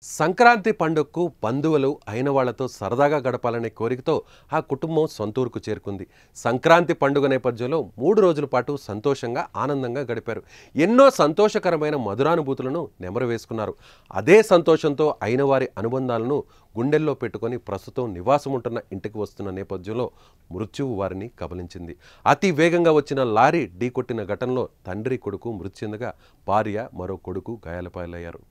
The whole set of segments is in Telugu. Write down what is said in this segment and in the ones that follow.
సంక్రాంతి పండుగకు బంధువులు అయిన వాళ్లతో సరదాగా గడపాలనే కోరికతో ఆ కుటుంబం సొంతూరుకు చేరుకుంది. సంక్రాంతి పండుగ నేపథ్యంలో 3 రోజుల పాటు సంతోషంగా ఆనందంగా గడిపారు. ఎన్నో సంతోషకరమైన మధురానుభూతులను నెమరు వేసుకున్నారు. అదే సంతోషంతో అయిన వారి అనుబంధాలను గుండెల్లో పెట్టుకొని ప్రస్తుతం నివాసం ఉంటున్న ఇంటికి వస్తున్న నేపథ్యంలో మృత్యువు వారిని కబలించింది. అతి వేగంగా వచ్చిన లారీ ఢీకొట్టిన ఘటనలో తండ్రి కొడుకు మృతి చెందగా భార్య మరో కొడుకు గాయాలపాలయ్యారు.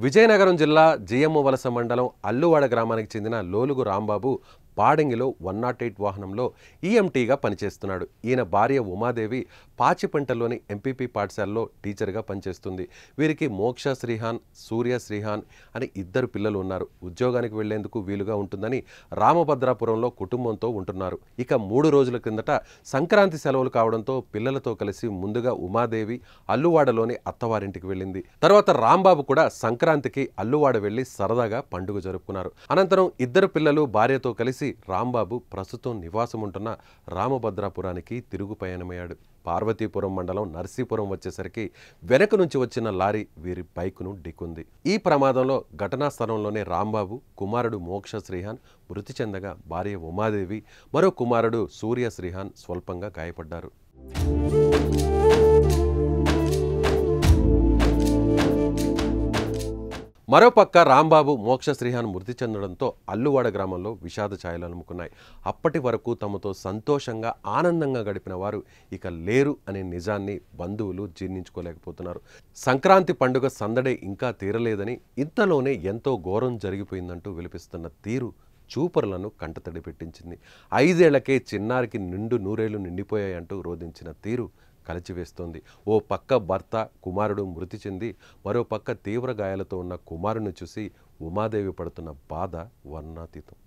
విజయనగరం జిల్లా జిఎమ్మ వలస మండలం అల్లువాడ గ్రామానికి చెందిన లోలుగు రాంబాబు పాడంగిలో 108 వాహనంలో ఈఎంటీగా పనిచేస్తున్నాడు. ఈయన భార్య ఉమాదేవి పాచిపెంటలోని ఎంపీపీ పాఠశాలలో టీచర్గా పనిచేస్తుంది. వీరికి మోక్ష శ్రీహాన్, సూర్య శ్రీహాన్ అని 2 పిల్లలు ఉన్నారు. ఉద్యోగానికి వెళ్లేందుకు వీలుగా ఉంటుందని రామభద్రాపురంలో కుటుంబంతో ఉంటున్నారు. ఇక 3 రోజుల కిందట సంక్రాంతి సెలవులు కావడంతో పిల్లలతో కలిసి ముందుగా ఉమాదేవి అల్లువాడలోని అత్తవారింటికి వెళ్ళింది. తర్వాత రాంబాబు కూడా సంక్రాంతికి అల్లువాడ వెళ్లి సరదాగా పండుగ జరుపుకున్నారు. అనంతరం 2 పిల్లలు భార్యతో కలిసి రాంబాబు ప్రస్తుతం నివాసం ఉంటున్న రామభద్రాపురానికి తిరుగు పయనమయ్యాడు. పార్వతీపురం మండలం నర్సీపురం వచ్చేసరికి వెనక నుంచి వచ్చిన లారీ వీరి బైకును ఢీకొంది. ఈ ప్రమాదంలో ఘటనా స్థలంలోనే రాంబాబు కుమారుడు మోక్ష శ్రీహాన్ మృతి చెందగా భార్య ఉమాదేవి మరో కుమారుడు సూర్య శ్రీహాన్ స్వల్పంగా గాయపడ్డారు. మరోపక్క రాంబాబు మోక్ష శ్రీహాన్ మృతి చెందడంతో అల్లువాడ గ్రామంలో విషాద ఛాయలు అలుముకున్నాయి. అప్పటి వరకు తమతో సంతోషంగా ఆనందంగా గడిపిన వారు ఇక లేరు అనే నిజాన్ని బంధువులు జీర్ణించుకోలేకపోతున్నారు. సంక్రాంతి పండుగ సందడే ఇంకా తీరలేదని, ఇంతలోనే ఎంతో ఘోరం జరిగిపోయిందంటూ విలపిస్తున్న తీరు చూపరులను కంటతడి పెట్టించింది. 5 ఏళ్లకే చిన్నారికి నిండు నూరేళ్లు నిండిపోయాయంటూ రోధించిన తీరు కలిచివేస్తోంది. ఓ పక్క భర్త కుమారుడు మృతి చెంది మరో పక్క తీవ్ర గాయాలతో ఉన్న కుమారుని చూసి ఉమాదేవి పడుతున్న బాధ వర్ణనాతీతం.